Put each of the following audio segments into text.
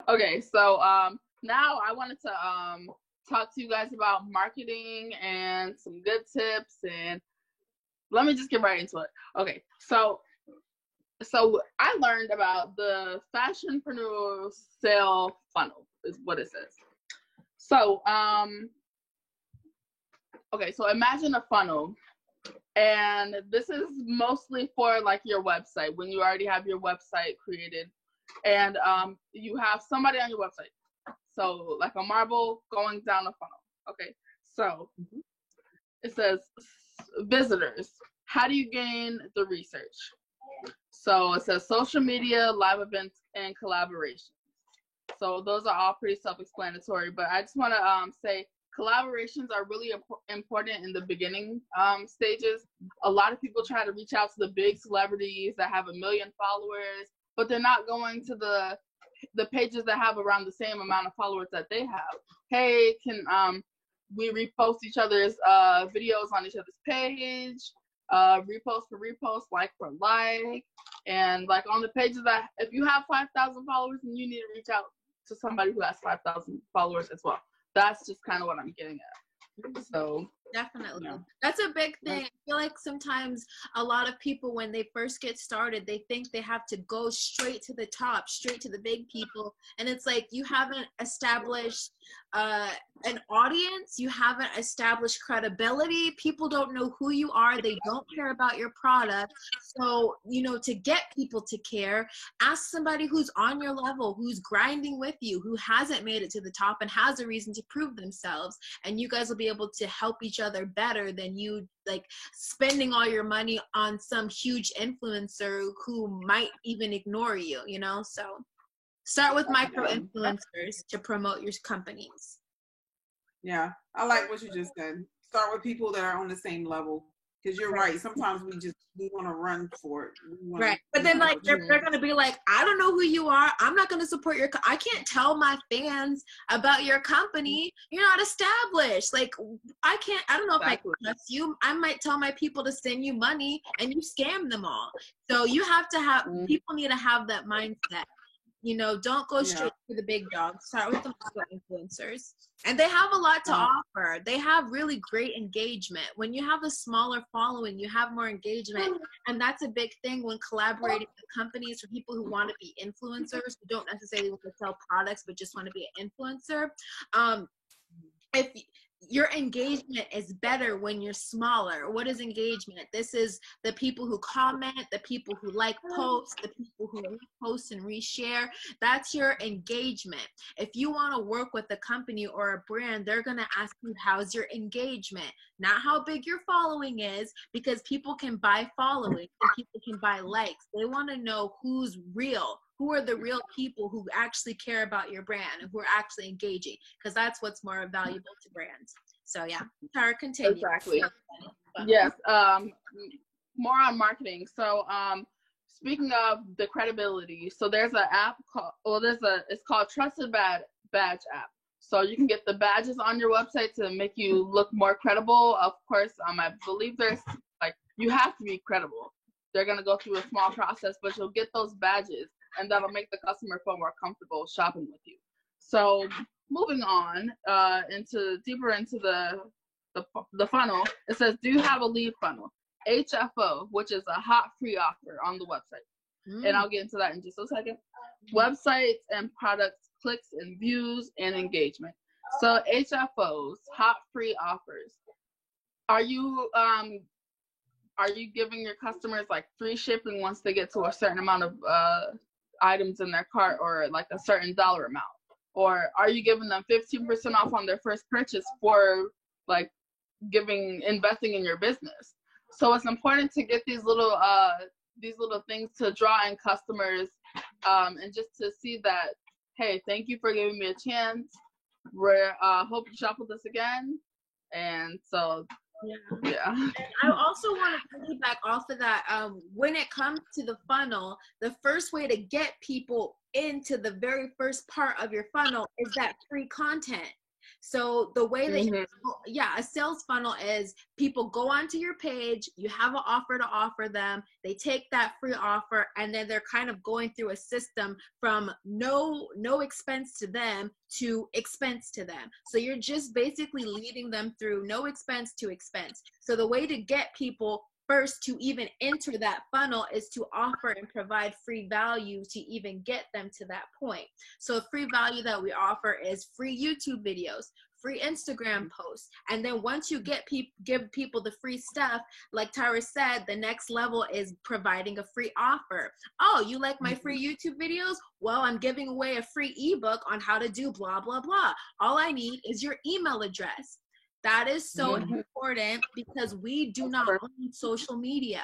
Okay, so now I wanted to talk to you guys about marketing and some good tips, and let me just get right into it. Okay, so I learned about the Fashionpreneur Sale Funnel is what it says. So okay, so imagine a funnel, and this is mostly for like your website when you already have your website created, and you have somebody on your website. So like a marble going down a funnel. Okay, so it says visitors. How do you gain the research? So it says social media, live events, and collaborations. So those are all pretty self-explanatory, but I just want to say collaborations are really important in the beginning stages. A lot of people try to reach out to the big celebrities that have 1 million followers, but they're not going to the pages that have around the same amount of followers that they have. Hey, can we repost each other's videos on each other's page? Repost for repost, like for like, and like on the pages that if you have 5,000 followers, then you need to reach out to somebody who has 5,000 followers as well. That's just kind of what I'm getting at. So definitely, that's a big thing. I feel like sometimes a lot of people, when they first get started, they think they have to go straight to the top, straight to the big people, and it's like you haven't established an audience, you haven't established credibility. People don't know who you are, they don't care about your product. So, you know, to get people to care, ask somebody who's on your level, who's grinding with you, who hasn't made it to the top and has a reason to prove themselves, and you guys will be able to help each other better than you like spending all your money on some huge influencer who might even ignore you, you know. So start with micro influencers to promote your companies. Yeah, I like what you just said. Start with people that are on the same level, because you're right. Sometimes we want to run for it. Right, but then like they're gonna be like, I don't know who you are. I'm not gonna support your. I can't tell my fans about your company. You're not established. Like I can't. I don't know if I can trust you. I might tell my people to send you money and you scam them all. So you have to have people need to have that mindset. You know, don't go straight to the big dogs. Start with the influencers. And they have a lot to offer. They have really great engagement. When you have a smaller following, you have more engagement. And that's a big thing when collaborating with companies for people who want to be influencers, who don't necessarily want to sell products, but just want to be an influencer. If your engagement is better when you're smaller. What is engagement? This is the people who comment, the people who like posts, the people who repost and reshare. That's your engagement. If you want to work with a company or a brand, they're going to ask you, how's your engagement? Not how big your following is, because people can buy following and people can buy likes. They want to know who's real. Who are the real people who actually care about your brand and who are actually engaging? Because that's what's more valuable to brands. So yeah, Tara, continue. Exactly. Yes. More on marketing. So speaking of the credibility, so there's an app called, it's called Trusted Badge app. So you can get the badges on your website to make you look more credible. Of course, I believe there's like, you have to be credible. They're going to go through a small process, but you'll get those badges, and that'll make the customer feel more comfortable shopping with you. So moving on deeper into the funnel, it says, do you have a lead funnel? HFO, which is a hot free offer on the website. And I'll get into that in just a second. Websites and products, clicks and views and engagement. So HFOs, hot free offers. Are you giving your customers like free shipping once they get to a certain amount of items in their cart, or like a certain dollar amount? Or are you giving them 15% off on their first purchase for like investing in your business? So it's important to get these little things to draw in customers, and just to see that, hey, thank you for giving me a chance. We're hope you shop with us again. And so yeah. And I also want to piggyback off of that. When it comes to the funnel, the first way to get people into the very first part of your funnel is that free content. So the way that, a sales funnel is people go onto your page, you have an offer to offer them, they take that free offer, and then they're kind of going through a system from no expense to them to expense to them. So you're just basically leading them through no expense to expense. So the way to get people first to even enter that funnel is to offer and provide free value to even get them to that point. So free value that we offer is free YouTube videos, free Instagram posts. And then once you give people the free stuff, like Tyra said, the next level is providing a free offer. Oh, you like my free YouTube videos? Well, I'm giving away a free ebook on how to do blah, blah, blah. All I need is your email address. That is so important because we do not own social media.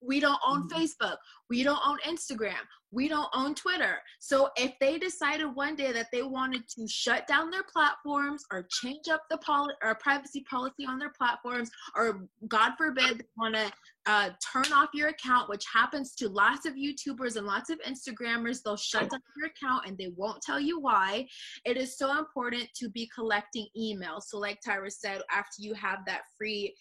We don't own Facebook. We don't own Instagram. We don't own Twitter. So if they decided one day that they wanted to shut down their platforms or change up the privacy policy on their platforms, or God forbid, they want to turn off your account, which happens to lots of YouTubers and lots of Instagrammers, they'll shut down your account and they won't tell you why. It is so important to be collecting emails. So like Tyra said, after you have that free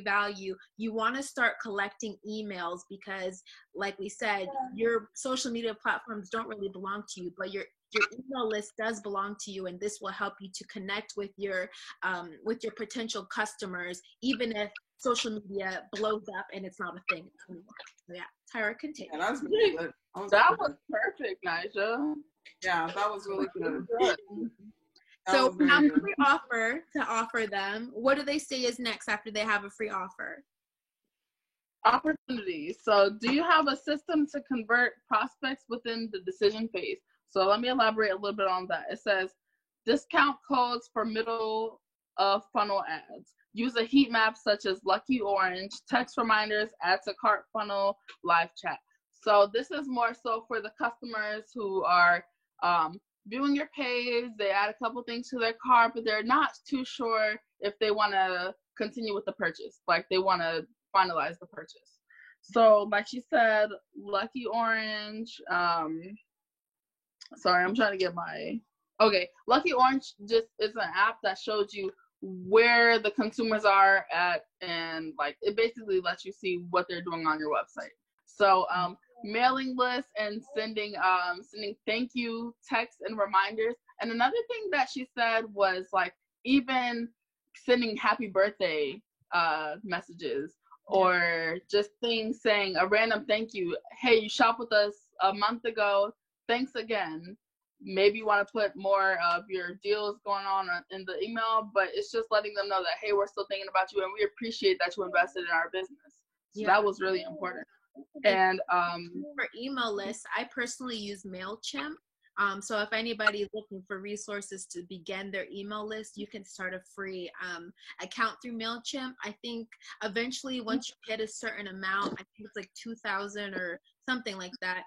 value, you want to start collecting emails because, like we said, your social media platforms don't really belong to you, but your email list does belong to you, and this will help you to connect with your potential customers, even if social media blows up and it's not a thing anymore. So yeah, Tyra, continue. Yeah, that's really good. That was perfect, Nyjah. Yeah, that was really good. So we have a free offer to offer them. What do they say is next after they have a free offer? Opportunities. So do you have a system to convert prospects within the decision phase? So let me elaborate a little bit on that. It says discount codes for middle of funnel ads. Use a heat map such as Lucky Orange, text reminders, add to cart funnel, live chat. So this is more so for the customers who are viewing your page. They add a couple things to their cart, but they're not too sure if they want to continue with the purchase. Like they want to finalize the purchase. So like she said, Lucky Orange, sorry, I'm trying to get Lucky Orange just is an app that shows you where the consumers are at, and like it basically lets you see what they're doing on your website. So mailing lists and sending thank you texts and reminders. And another thing that she said was like even sending happy birthday messages, or just things saying a random thank you. Hey, you shopped with us a month ago. Thanks again. Maybe you want to put more of your deals going on in the email, but it's just letting them know that, hey, we're still thinking about you and we appreciate that you invested in our business. So that was really important. And for email lists, I personally use MailChimp. So if anybody is looking for resources to begin their email list, you can start a free account through MailChimp. I think eventually once you hit a certain amount, I think it's like 2,000 or something like that,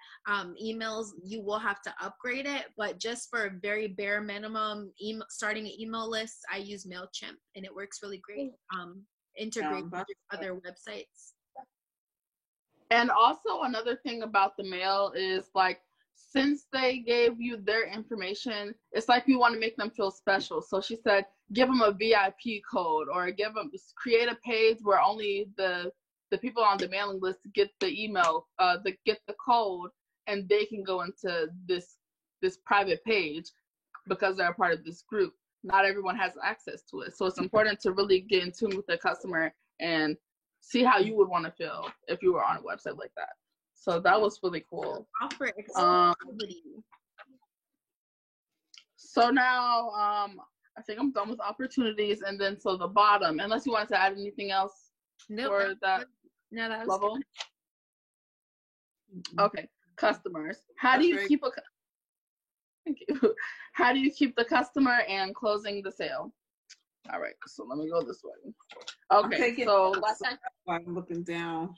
emails, you will have to upgrade it. But just for a very bare minimum starting an email list, I use MailChimp and it works really great. Integrate with other websites. And also another thing about the mail is like, since they gave you their information, it's like you want to make them feel special. So she said, give them a VIP code, or create a page where only the people on the mailing list get the email, get the code, and they can go into this private page because they're a part of this group. Not everyone has access to it. So it's important to really get in tune with the customer and see how you would want to feel if you were on a website like that. So that was really cool. Offer exclusivity. So now I think I'm done with opportunities, and then so the bottom, unless you wanted to add anything else for that level. Okay, customers. How do you keep Thank you. How do you keep the customer and closing the sale? All right, so let me go this way. Okay, so I'm looking down.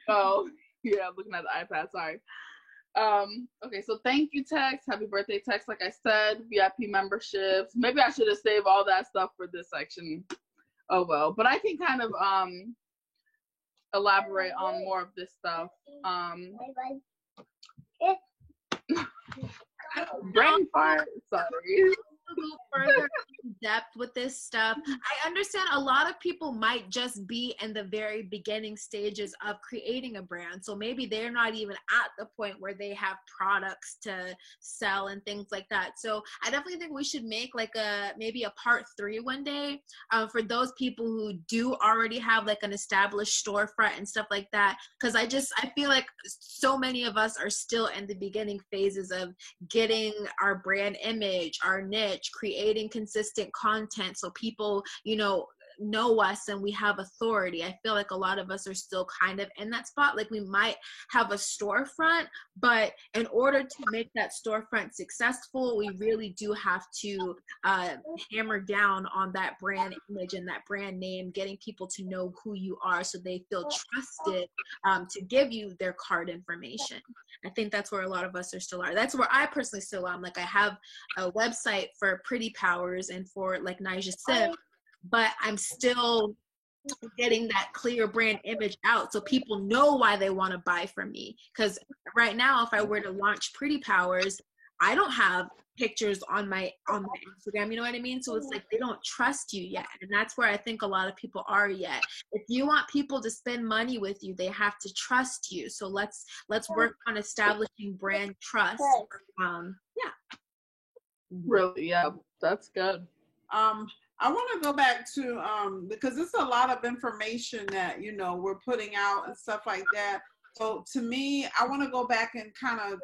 Oh, yeah, I'm looking at the iPad, sorry. Okay, so thank you text, happy birthday text, like I said, VIP memberships. Maybe I should have saved all that stuff for this section. Oh well, but I can kind of elaborate on more of this stuff. Brain fart, sorry. go further in depth with this stuff. I understand a lot of people might just be in the very beginning stages of creating a brand. So maybe they're not even at the point where they have products to sell and things like that. So I definitely think we should make like maybe a part 3 one day for those people who do already have like an established storefront and stuff like that. Because I feel like so many of us are still in the beginning phases of getting our brand image, our niche, creating consistent content so people, know us and we have authority. I feel like a lot of us are still kind of in that spot. Like we might have a storefront, but in order to make that storefront successful, we really do have to hammer down on that brand image and that brand name, getting people to know who you are so they feel trusted to give you their card information. I think that's where a lot of us are still are. That's where I personally still am. Like I have a website for Pretty Powers and for like Nyjah Sip, but I'm still getting that clear brand image out so people know why they want to buy from me. Because right now, if I were to launch Pretty Powers, I don't have pictures on my Instagram, you know what I mean? So it's like they don't trust you yet. And that's where I think a lot of people are yet. If you want people to spend money with you, they have to trust you. So let's work on establishing brand trust. Really, yeah, that's good. I want to go back to because it's a lot of information that we're putting out and stuff like that. So to me, I want to go back and kind of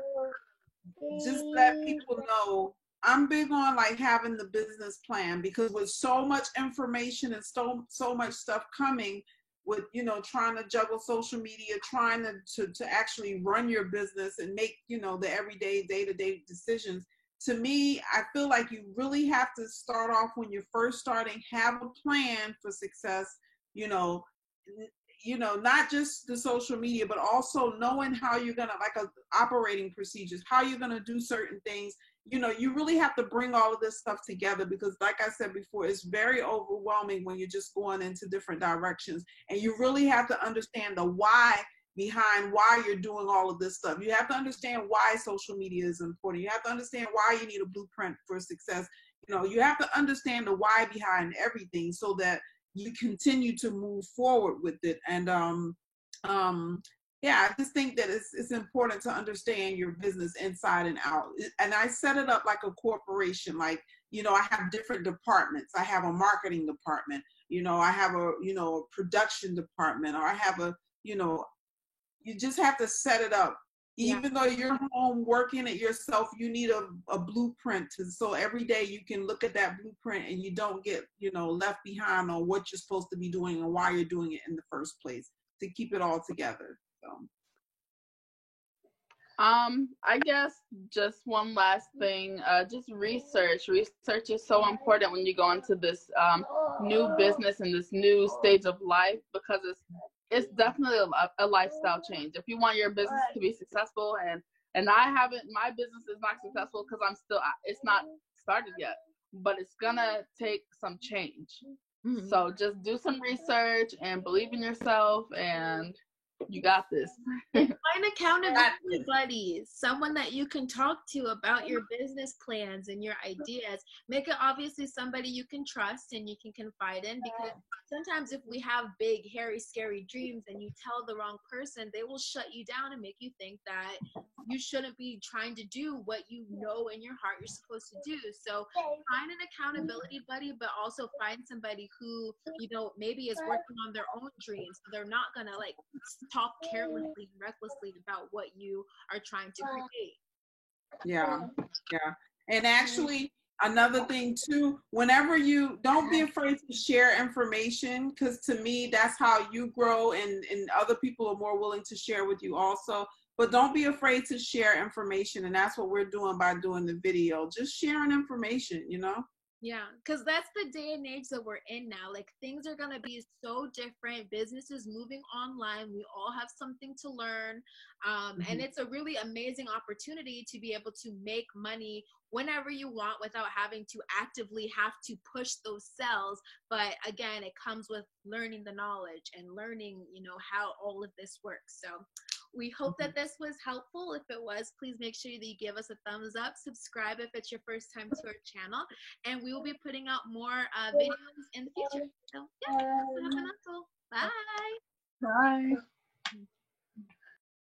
just let people know I'm big on like having the business plan, because with so much information and so much stuff coming with trying to juggle social media, trying to actually run your business and make the everyday day-to-day decisions. To me, I feel like you really have to start off when you're first starting, have a plan for success, not just the social media, but also knowing how you're going to, like operating procedures, how you're going to do certain things. You really have to bring all of this stuff together, because like I said before, it's very overwhelming when you're just going into different directions, and you really have to understand the why behind why you're doing all of this stuff. You have to understand why social media is important. You have to understand why you need a blueprint for success. You have to understand the why behind everything so that you continue to move forward with it. And I just think that it's important to understand your business inside and out. And I set it up like a corporation. Like, I have different departments. I have a marketing department. I have a production department, or I have a, you just have to set it up. Even though you're home working it yourself, you need a blueprint so every day you can look at that blueprint and you don't get, left behind on what you're supposed to be doing and why you're doing it in the first place, to keep it all together. So. I guess just one last thing, just research. Research is so important when you go into this new business and this new stage of life, because it's definitely a lifestyle change. If you want your business to be successful, and my business is not successful because it's not started yet, but it's gonna take some change. Mm-hmm. So just do some research and believe in yourself, and you got this. Find accountability buddies, someone that you can talk to about your business plans and your ideas. Make it obviously somebody you can trust and you can confide in, because sometimes if we have big, hairy, scary dreams and you tell the wrong person, they will shut you down and make you think that you shouldn't be trying to do what you know in your heart you're supposed to do. So find an accountability buddy, but also find somebody who, maybe is working on their own dreams. So they're not gonna like talk carelessly and recklessly about what you are trying to create. Yeah. And actually, another thing too, whenever don't be afraid to share information, because to me, that's how you grow, and other people are more willing to share with you also. But don't be afraid to share information. And that's what we're doing by doing the video, just sharing information, Yeah, because that's the day and age that we're in now. Like, things are going to be so different. Business is moving online. We all have something to learn. And it's a really amazing opportunity to be able to make money whenever you want without having to actively have to push those sales. But again, it comes with learning the knowledge and learning, how all of this works. So We hope that this was helpful. If it was, please make sure that you give us a thumbs up. Subscribe if it's your first time to our channel. And we will be putting out more videos in the future. So, yeah, have a mental. Bye. Bye.